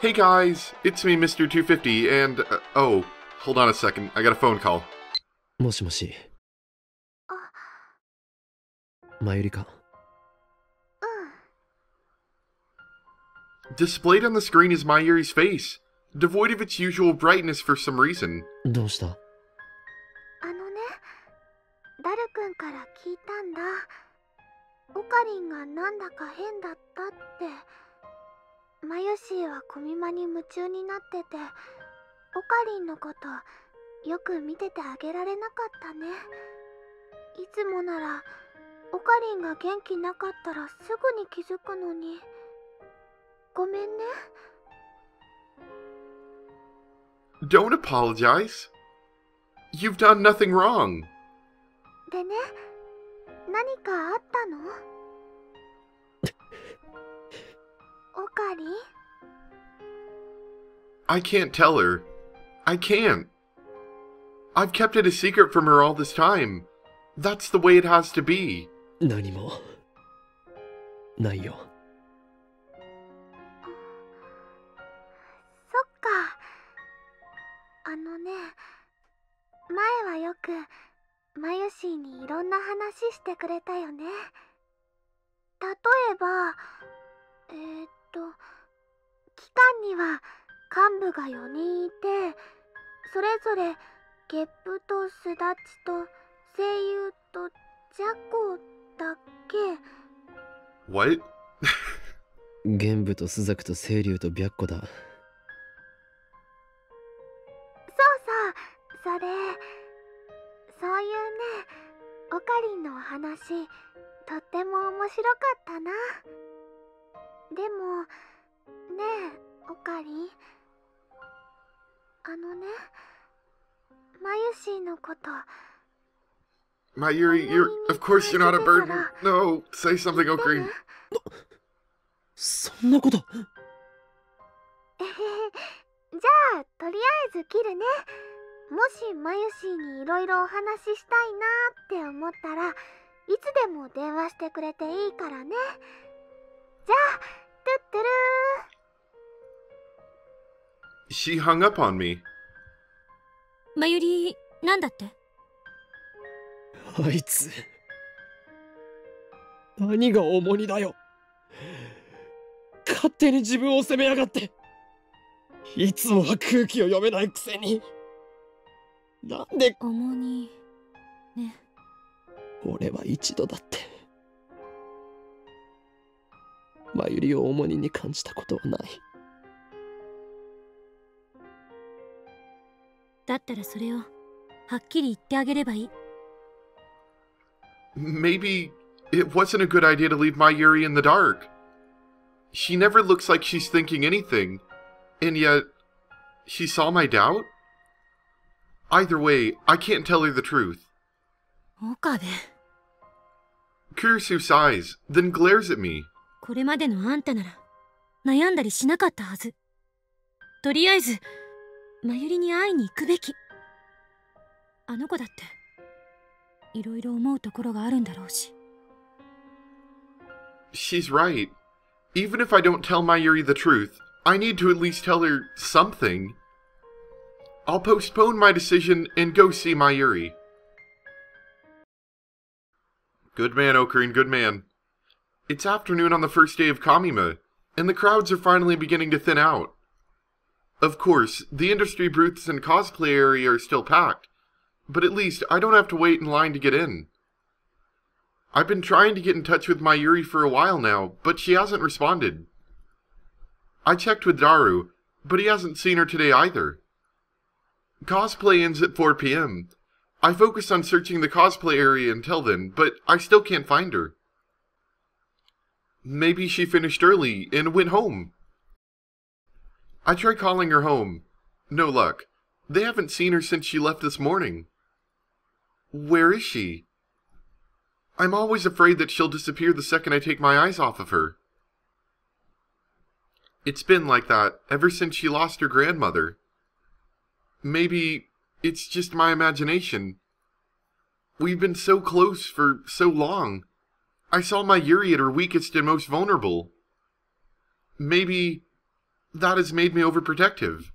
Hey guys, it's me, Mr. 250, and, oh, hold on a second, I got a phone call. もしもし。まゆりか。Displayed on the screen is Mayuri's face, devoid of its usual brightness for some reason. どうした？ダル君から聞いたんだ。オカリンがなんだか変だったって。マユシーはコミマに夢中になってて、オカリンのことよく見ててあげられなかったね。いつもならオカリンが元気なかったらすぐに気づくのに。ごめんね。Don't apologize. You've done nothing wrong. でね、何かあったの？オカリン？ I can't tell her. I can't. I've kept it a secret from her all this time. That's the way it has to be. 何もないよ。そっか。前はよくマユシーにいろんな話してくれたよね。例えば、機関には幹部が4人いて、それぞれゲップとスダチと声優とジャコだけ。What? 玄武とスザクと清流と白虎だ。それ、そういうね、オカリンのお話、とっても面白かったな。でも、ねえ、オカリン。マユシーのこと。Mayuri, of course you're not a burden. No, say something, Ocarine. そんなこと。じゃあ、とりあえず切るね。もしマユシーにいろいろお話ししたいなって思ったら、いつでも電話してくれていいからね。じゃあ、トゥットゥルー。She hung up on me. まゆり、なんだって？あいつ何が重荷だよ。勝手に自分を責めやがって。いつもは空気を読めないくせに。なんで重荷ね。俺は一度だってまゆりを重荷に感じたことはない。だったらそれをはっきり言ってあげればいい。Maybe it wasn't a good idea to leave Mayuri in the dark. She never looks like she's thinking anything, and yet she saw my doubt? Either way, I can't tell her the truth. 岡部。Kurisu sighs, then glares at me. これまでのあんたなら悩んだりしなかったはず。とりあえずまゆりに会いに行くべき。あの子だっていろいろ思うところがあるんだろうし。She's right. Even if I don't tell Mayuri the truth, I need to at least tell her something. I'll postpone my decision and go see Mayuri. Good man, Ocarine, good man. It's afternoon on the first day of Kamima, and the crowds are finally beginning to thin out. Of course, the industry booths and cosplay area are still packed, but at least I don't have to wait in line to get in. I've been trying to get in touch with Mayuri for a while now, but she hasn't responded. I checked with Daru, but he hasn't seen her today either. Cosplay ends at 4 p.m. I focused on searching the cosplay area until then, but I still can't find her. Maybe she finished early and went home. I tried calling her home. No luck. They haven't seen her since she left this morning. Where is she? I'm always afraid that she'll disappear the second I take my eyes off of her. It's been like that ever since she lost her grandmother. Maybe it's just my imagination. We've been so close for so long. I saw Mayuri at her weakest and most vulnerable. Maybe that has made me overprotective.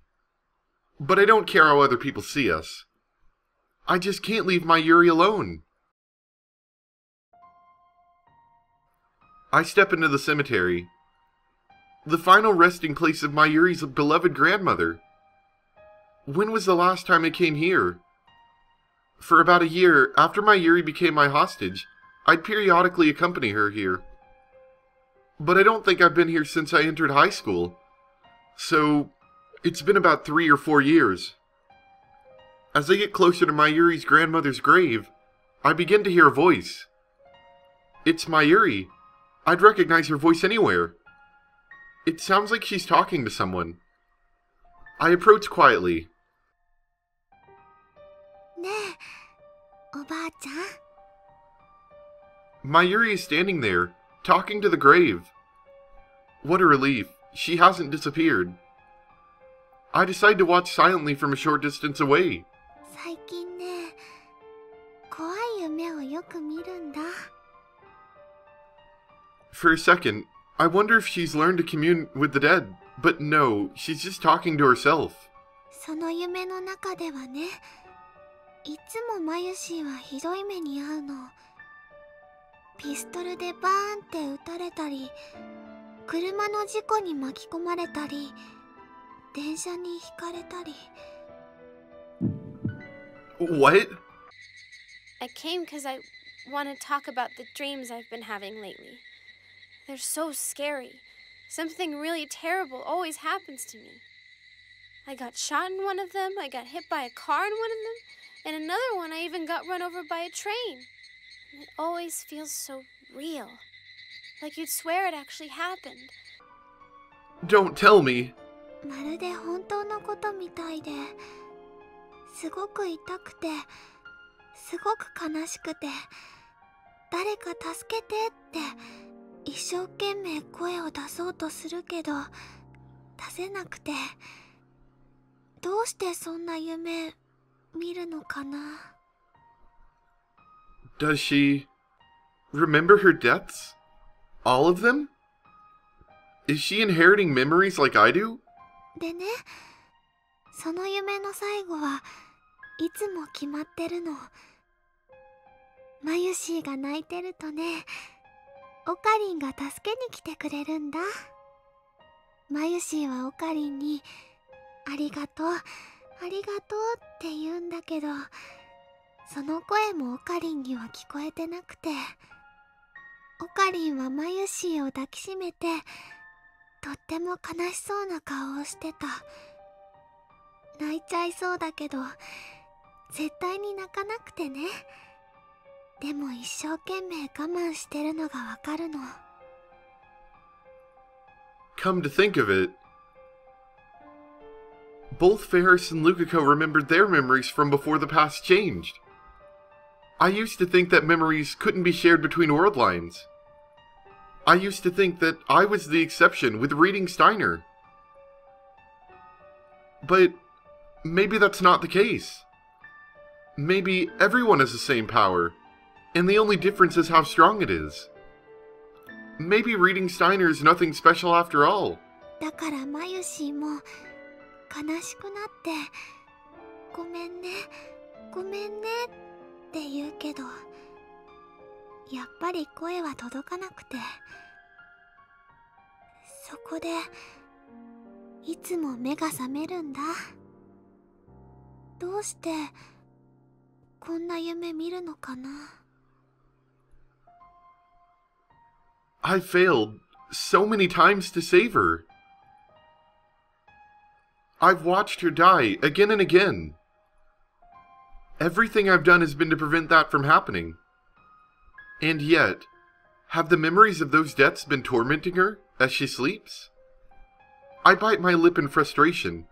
But I don't care how other people see us. I just can't leave my Yuri alone. I step into the cemetery. The final resting place of my Yuri's beloved grandmother. When was the last time I came here? For about a year, after my Yuri became my hostage, I'd periodically accompany her here. But I don't think I've been here since I entered high school. So, it's been about 3 or 4 years. As I get closer to my Yuri's grandmother's grave, I begin to hear a voice. It's my Yuri. I'd recognize her voice anywhere. It sounds like she's talking to someone. I approach quietly. ねえ、おばあちゃん。 My Yuri is standing there, talking to the grave. What a relief. She hasn't disappeared. I decide to watch silently from a short distance away. 最近ね、怖い夢をよく見るんだ。 For a second, I wonder if she's learned to commune with the dead, but no, she's just talking to herself. その夢の中ではね、いつもマユシーはひどい目に遭うの。ピストルでバーンって撃たれたり、車の事故に巻き込まれたり、電車にひかれたり。 What? I came because I want to talk about the dreams I've been having lately. They're so scary. Something really terrible always happens to me. I got shot in one of them, I got hit by a car in one of them, and another one I even got run over by a train. And it always feels so real. Like you'd swear it actually happened. Don't tell me. まるで本当のことみたいで、すごく痛くて、すごく悲しくて、誰か助けてって一生懸命声を出そうとするけど出せなくて、どうしてそんな夢見るのかな。 Does she remember her deaths? All of them? Is she inheriting memories like I do? でね、その夢の最後はいつも決まってるの。マユシーが泣いてるとね、オカリンが助けに来てくれるんだ。マユシーはオカリンにありがとう、ありがとうって言うんだけど、その声もオカリンには聞こえてなくて、オカリンはマユシーを抱きしめて、とっても悲しそうな顔をしてた。泣いちゃいそうだけど、絶対に泣かなくてね。でも一生懸命我慢してるのがわかるの。 Come to think of it, both Ferris and Lukiko remembered their memories from before the past changed. I used to think that memories couldn't be shared between world lines. I used to think that I was the exception with reading Steiner. But maybe that's not the case. Maybe everyone has the same power, and the only difference is how strong it is. Maybe reading Steiner is nothing special after all. だからマユシーも悲しくなってごめんね、ごめんねって言うけど、やっぱり声は届かなくて、そこでいつも目が覚めるんだ。どうしてこんな夢見るのかな。 I failed so many times to save her. I've watched her die again and again. Everything I've done has been to prevent that from happening. And yet, have the memories of those deaths been tormenting her as she sleeps? I bite my lip in frustration.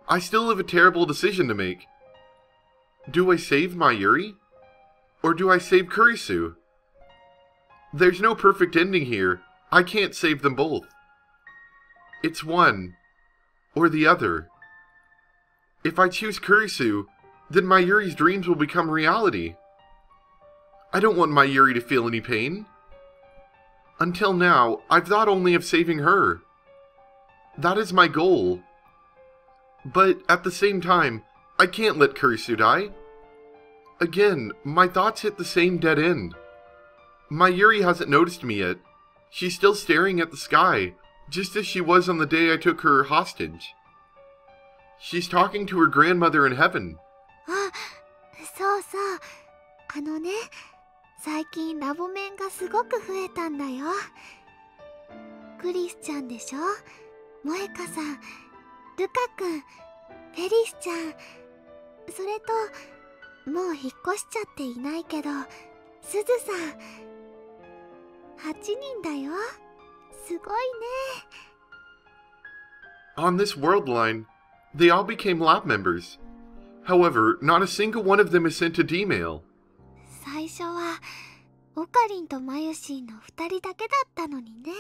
I still have a terrible decision to make. Do I save my Yuri? Or do I save Kurisu? There's no perfect ending here. I can't save them both. It's one or the other. If I choose Kurisu, then my Yuri's dreams will become reality. I don't want my Yuri to feel any pain. Until now, I've thought only of saving her. That is my goal. But at the same time, I can't let Kurisu die. Again, my thoughts hit the same dead end. My Yuri hasn't noticed me yet. She's still staring at the sky, just as she was on the day I took her hostage. She's talking to her grandmother in heaven. あ、そうそう。最近ラボメンがすごく増えたんだよ。クリスちゃんでしょ、萌香さん、ルカ君、フェリスちゃん、それともう引っ越しちゃっていないけどすずさん。8人だよ。すごいね。On this world line, they all became lab members. However, not a single one of them is sent a D-mail. 最初はオカリンとマユシーの2人だけだったのにね。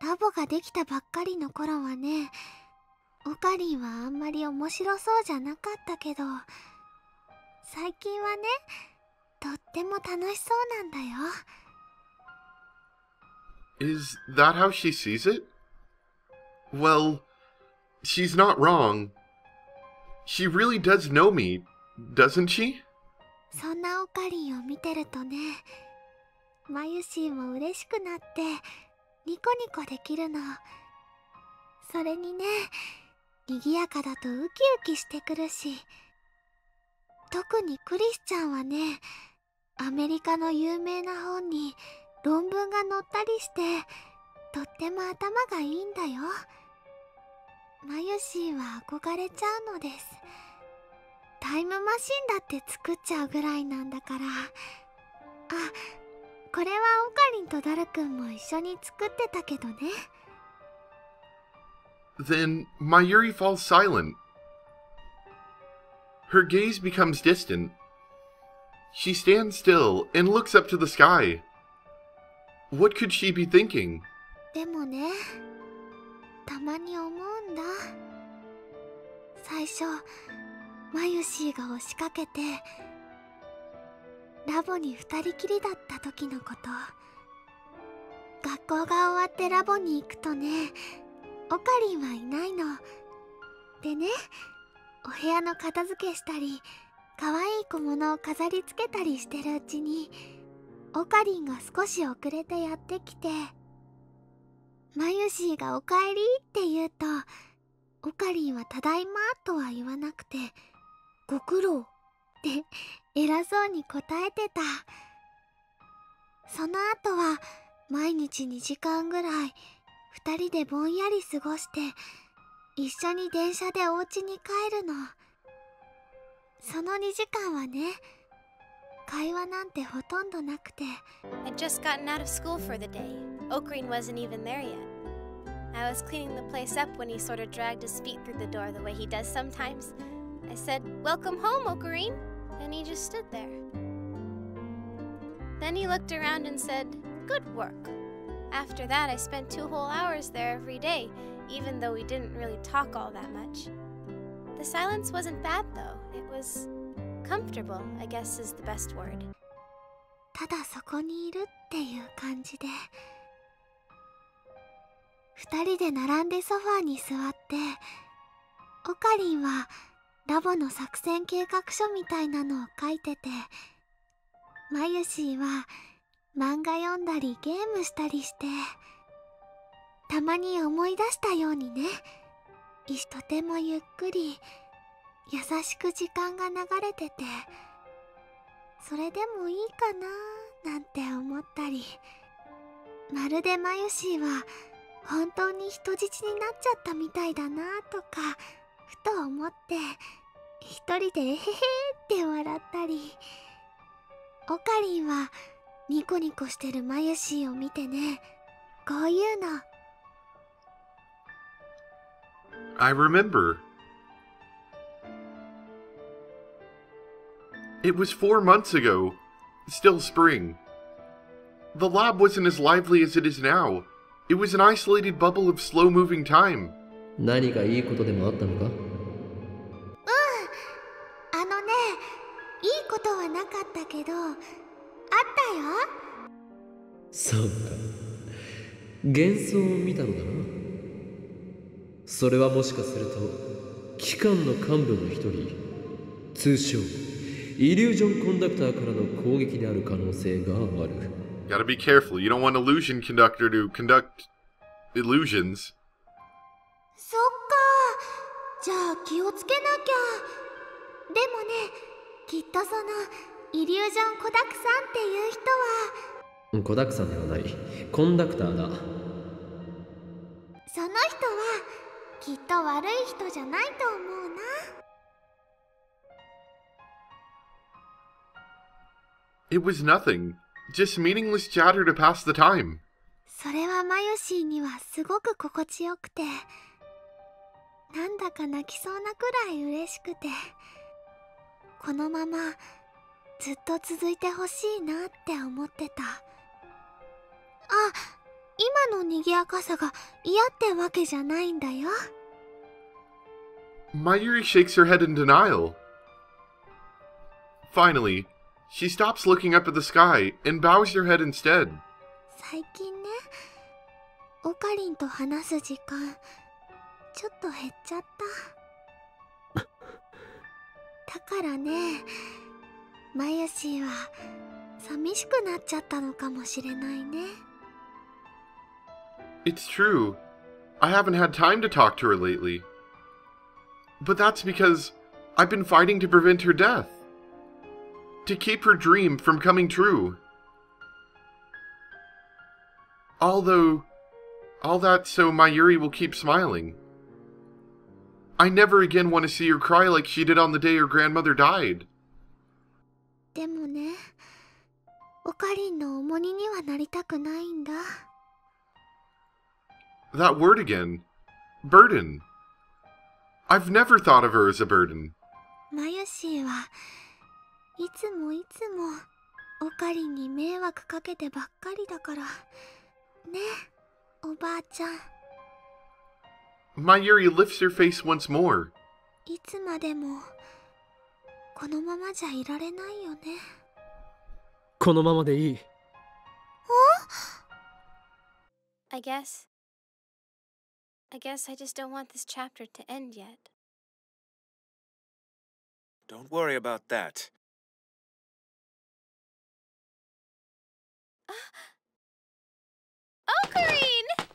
ラボができたばっかりの頃はね、オカリンはあんまり面白そうじゃなかったけど、最近はね、とっても楽しそうなんだよ。Is that how she sees it? Well, she's not wrong. She really does know me, doesn't she? そんなオカリンを見てるとね、マユシーも嬉しくなってニコニコできるの。それにね、賑やかだとウキウキしてくるし、特にクリスちゃんはね、アメリカの有名な本に論文が載ったりして、とっても頭がいいんだよ。マユシーは憧れちゃうのです。タイムマシンだって作っちゃうぐらいなんだから。あ、これはオカリンとダルくんも一緒に作ってたけどね。Then Mayuri falls silent. Her gaze becomes distant. She stands still and looks up to the sky. What could she be thinking? でもね、たまに思うんだ。最初マユシーが押しかけてラボに2人きりだった時のこと。学校が終わってラボに行くとね、オカリンはいないの。でね、お部屋の片付けしたり、可愛い小物を飾り付けたりしてるうちに、オカリンが少し遅れてやってきて、マユシーがおかえりって言うと、オカリンはただいまとは言わなくて、ご苦労って偉そうに答えてた。その後は毎日2時間ぐらい2人でぼんやり過ごして、一緒に電車でお家に帰るの。その2時間はね、会話なんてほとんどなくて。 I'd just gotten out of school for the day. Okarine wasn't even there yet. I was cleaning the place up when he sort of dragged his feet through the door the way he does sometimes. I said, "Welcome home, Okarine," and he just stood there. Then he looked around and said, "Good work." After that, I spent 2 whole hours there every day, even though we didn't really talk all that much. The silence wasn't bad, though. It was comfortable, I guess is the best word. ただそこにいるっていう感じで、2人で並んでソファーに座って、オカリンはラボの作戦計画書みたいなのを書いてて、マユシーは漫画読んだりゲームしたりして、たまに思い出したようにね、とてもゆっくり優しく時間が流れてて、それでもいいかななんて思ったり、まるでマユシーは本当に人質になっちゃったみたいだなとかふと思って、一人でえへへって笑ったり、オカリンはニコニコしてるマユシーを見てね、こういうの。I remember. It was 4 months ago, still spring. The lab wasn't as lively as it is now. It was an isolated bubble of slow-moving time. 何かいいことでもあったのか？いいことはなかったけど、あったよ。そうか。幻想を見たのだな。それはもしかすると機関の幹部の一人、通称イリュージョンコンダクターからの攻撃である可能性がある。 Gotta be careful. You don't want illusion conductor to conduct illusions. そっか。じゃあ気をつけなきゃ。でもね、きっとそのイリュージョンコダクさんっていう人はコダクさんではない、コンダクターだ。その人はきっと悪い人じゃないと思うな。It was nothing. Just meaningless chatter to pass the time. それはマヨシーにはすごく心地よくて、なんだか泣きそうなくらい嬉しくて、このままずっと続いてほしいなって思ってた。あ、今の賑やかさが嫌ってわけじゃないんだよ。Mayuri shakes her head in denial. Finally, she stops looking up at the sky and bows her head instead. 最近ね、オカリンと話す時間ちょっと減っちゃった。だからね、マヨシーは寂しくなっちゃったのかもしれないね。It's true. I haven't had time to talk to her lately. But that's because I've been fighting to prevent her death. To keep her dream from coming true. Although, all that so Mayuri will keep smiling. I never again want to see her cry like she did on the day her grandmother died. でもね、オカリンの重荷にはなりたくないんだ。That word again. Burden. I've never thought of her as a burden. マヨシーはいつもオカリンに迷惑かけてばっかりだから。ね、おばあちゃん。Mayuri lifts her face once more. いつまでもこのままじゃいられないよね。このままでいい。I guess I just don't want this chapter to end yet. Don't worry about that. Ocarine!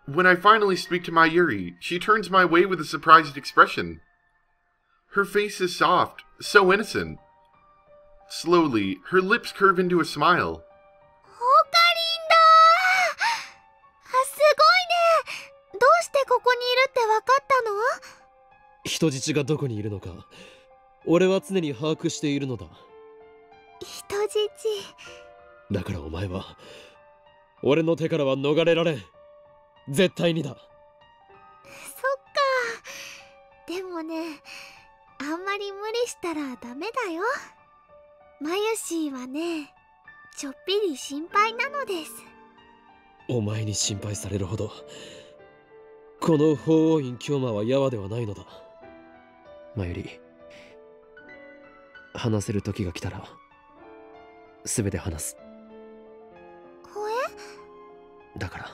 When I finally speak to Mayuri, she turns my way with a surprised expression. Her face is soft, so innocent. Slowly, her lips curve into a smile. オカリンだー。すごいね。どうしてここにいるってわかったの？人質がどこにいるのか、俺は常に把握しているのだ。人質。だからお前は俺の手からは逃れられん。絶対にだ。そっか。でもね、あんまり無理したらダメだよ。マユシーはね、ちょっぴり心配なのです。お前に心配されるほどこの法王院京馬はヤワではないのだ。マユリ、話せる時が来たら全て話す。だから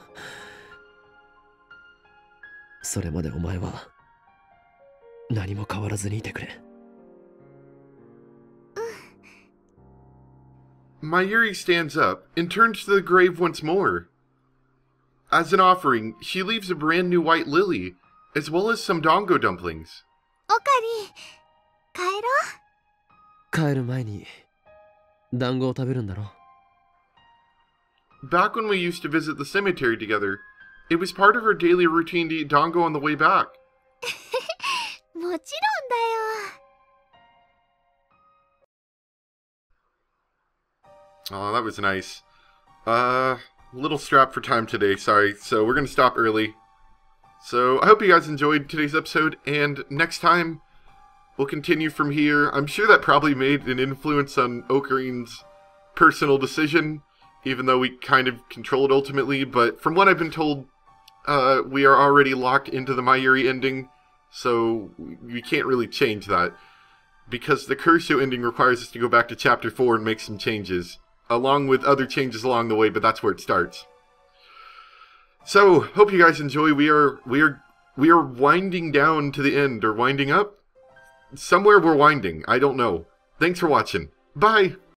それまでお前は何も変わらずにいてくれ。Mayuri stands up and turns to the grave once more. As an offering, she leaves a brand new white lily, as well as some dongo dumplings. オカリン、帰ろう。帰る前に団子を食べるんだろ。Back when we used to visit the cemetery together, it was part of her daily routine to eat dongo on the way back. もちろんだよ。Oh, that was nice. Little strapped for time today, sorry. So we're going to stop early. So I hope you guys enjoyed today's episode, and next time we'll continue from here. I'm sure that probably made an influence on Okarine's personal decision, even though we kind of control it ultimately. But from what I've been told, we are already locked into the Mayuri ending, so we can't really change that. Because the Kursho ending requires us to go back to Chapter 4 and make some changes, along with other changes along the way, but that's where it starts. So, hope you guys enjoy. We are winding down to the end, or winding up? Somewhere we're winding. I don't know. Thanks for watching. Bye!